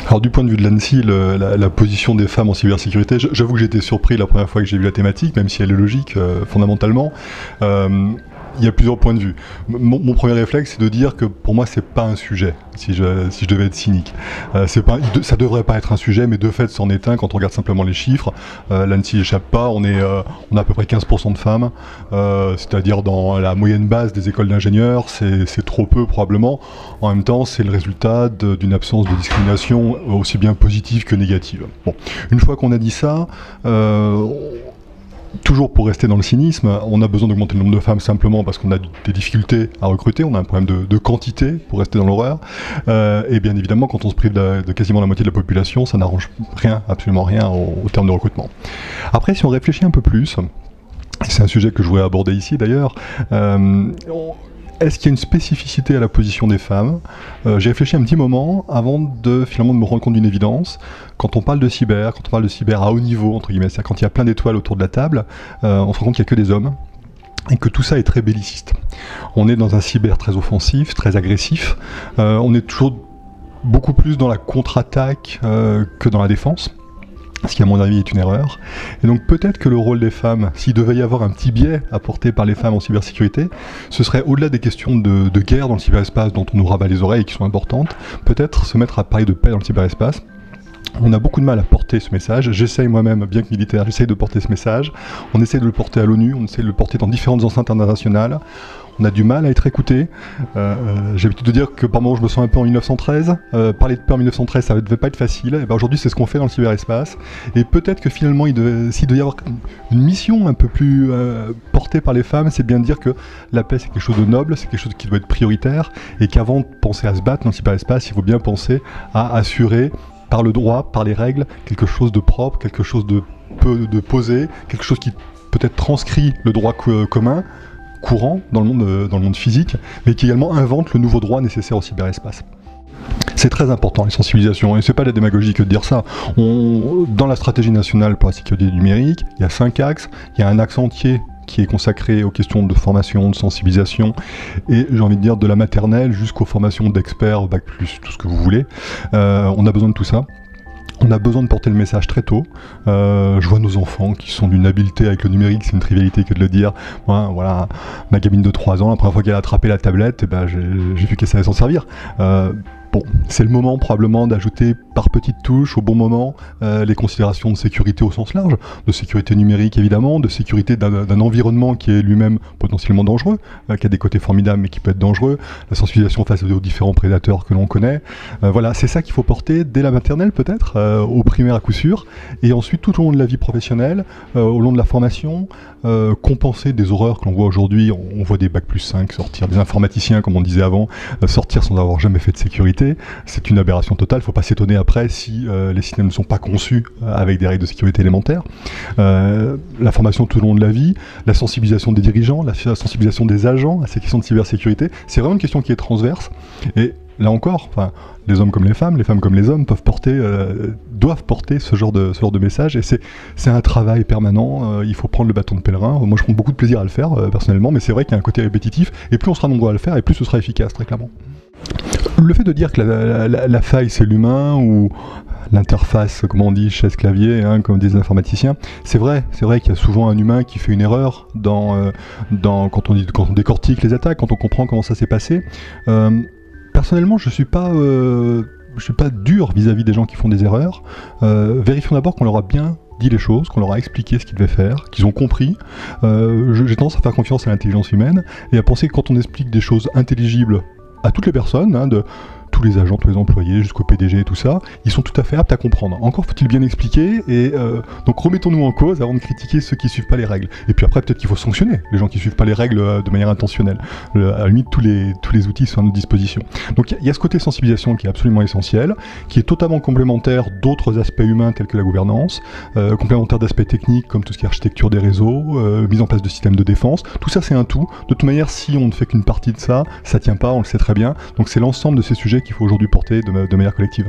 Alors du point de vue de l'ANSSI, la position des femmes en cybersécurité, j'avoue que j'ai été surpris la première fois que j'ai vu la thématique, même si elle est logique fondamentalement. Il y a plusieurs points de vue. Mon premier réflexe, c'est de dire que pour moi, c'est pas un sujet, si je devais être cynique. Ça devrait pas être un sujet, mais de fait, c'en est un quand on regarde simplement les chiffres. L'ANSSI échappe pas, on a à peu près 15% de femmes, c'est-à-dire dans la moyenne base des écoles d'ingénieurs, c'est trop peu probablement. En même temps, c'est le résultat d'une absence de discrimination aussi bien positive que négative. Bon, une fois qu'on a dit ça, toujours pour rester dans le cynisme, on a besoin d'augmenter le nombre de femmes simplement parce qu'on a des difficultés à recruter, on a un problème de quantité pour rester dans l'horreur. Et bien évidemment, quand on se prive de quasiment la moitié de la population, ça n'arrange rien, absolument rien au terme de recrutement. Après, si on réfléchit un peu plus, c'est un sujet que je voudrais aborder ici d'ailleurs, est-ce qu'il y a une spécificité à la position des femmes ? J'ai réfléchi un petit moment avant de finalement de me rendre compte d'une évidence. Quand on parle de cyber à haut niveau, entre guillemets, c'est-à-dire quand il y a plein d'étoiles autour de la table, on se rend compte qu'il n'y a que des hommes et que tout ça est très belliciste. On est dans un cyber très offensif, très agressif. On est toujours beaucoup plus dans la contre-attaque que dans la défense. Ce qui à mon avis est une erreur. Et donc peut-être que le rôle des femmes, s'il devait y avoir un petit biais apporté par les femmes en cybersécurité, ce serait au-delà des questions de guerre dans le cyberespace dont on nous rabat les oreilles et qui sont importantes, peut-être se mettre à parler de paix dans le cyberespace. On a beaucoup de mal à porter ce message. J'essaye moi-même, bien que militaire, j'essaye de porter ce message. On essaie de le porter à l'ONU, on essaie de le porter dans différentes enceintes internationales. On a du mal à être écouté. J'ai l'habitude de dire que par moments je me sens un peu en 1913. Parler de paix en 1913, ça ne devait pas être facile. Et ben aujourd'hui, c'est ce qu'on fait dans le cyberespace. Et peut-être que finalement, s'il devait y avoir une mission un peu plus portée par les femmes, c'est bien de dire que la paix, c'est quelque chose de noble, c'est quelque chose qui doit être prioritaire. Et qu'avant de penser à se battre dans le cyberespace, il faut bien penser à assurer par le droit, par les règles, quelque chose de propre, quelque chose de posé, quelque chose qui peut-être transcrit le droit commun, courant dans le monde physique, mais qui également invente le nouveau droit nécessaire au cyberespace. C'est très important, les sensibilisations, et c'est pas de la démagogie que de dire ça. Dans la stratégie nationale pour la sécurité numérique, il y a 5 axes, il y a un axe entier qui est consacré aux questions de formation, de sensibilisation, et j'ai envie de dire de la maternelle jusqu'aux formations d'experts, bac plus, tout ce que vous voulez. On a besoin de tout ça. On a besoin de porter le message très tôt. Je vois nos enfants qui sont d'une habileté avec le numérique, c'est une trivialité que de le dire. Moi, voilà, ma gamine de 3 ans, la première fois qu'elle a attrapé la tablette, j'ai vu qu'elle savait s'en servir. Bon, c'est le moment probablement d'ajouter par petites touches, au bon moment, les considérations de sécurité au sens large, de sécurité numérique évidemment, de sécurité d'un environnement qui est lui-même potentiellement dangereux, qui a des côtés formidables mais qui peut être dangereux, la sensibilisation face aux différents prédateurs que l'on connaît. Voilà, c'est ça qu'il faut porter dès la maternelle peut-être, au primaire à coup sûr, et ensuite tout au long de la vie professionnelle, au long de la formation, compenser des horreurs que l'on voit aujourd'hui. On voit des bac plus 5 sortir, des informaticiens comme on disait avant, sortir sans avoir jamais fait de sécurité. C'est une aberration totale, il ne faut pas s'étonner après si les systèmes ne sont pas conçus avec des règles de sécurité élémentaires. La formation tout au long de la vie, la sensibilisation des dirigeants, la sensibilisation des agents à ces questions de cybersécurité, c'est vraiment une question qui est transverse. Et là encore, les hommes comme les femmes comme les hommes doivent porter ce genre de message, et c'est un travail permanent. Il faut prendre le bâton de pèlerin. Moi je prends beaucoup de plaisir à le faire personnellement, mais c'est vrai qu'il y a un côté répétitif, et plus on sera nombreux à le faire, et plus ce sera efficace, très clairement. Le fait de dire que la faille c'est l'humain, ou l'interface, comme on dit, chaise-clavier, comme disent les informaticiens, c'est vrai qu'il y a souvent un humain qui fait une erreur quand on décortique les attaques, quand on comprend comment ça s'est passé. Personnellement, je suis pas dur vis-à-vis des gens qui font des erreurs. Vérifions d'abord qu'on leur a bien dit les choses, qu'on leur a expliqué ce qu'ils devaient faire, qu'ils ont compris. J'ai tendance à faire confiance à l'intelligence humaine et à penser que quand on explique des choses intelligibles à toutes les personnes, de tous les agents, tous les employés, jusqu'au PDG et tout ça, ils sont tout à fait aptes à comprendre. Encore faut-il bien expliquer, et donc remettons-nous en cause avant de critiquer ceux qui suivent pas les règles. Et puis après, peut-être qu'il faut sanctionner les gens qui suivent pas les règles de manière intentionnelle. À la limite, tous les outils sont à notre disposition. Donc il y a ce côté sensibilisation qui est absolument essentiel, qui est totalement complémentaire d'autres aspects humains tels que la gouvernance, complémentaire d'aspects techniques comme tout ce qui est architecture des réseaux, mise en place de systèmes de défense. Tout ça, c'est un tout. De toute manière, si on ne fait qu'une partie de ça, ça tient pas, on le sait très bien. Donc c'est l'ensemble de ces sujets qu'il faut aujourd'hui porter de manière collective.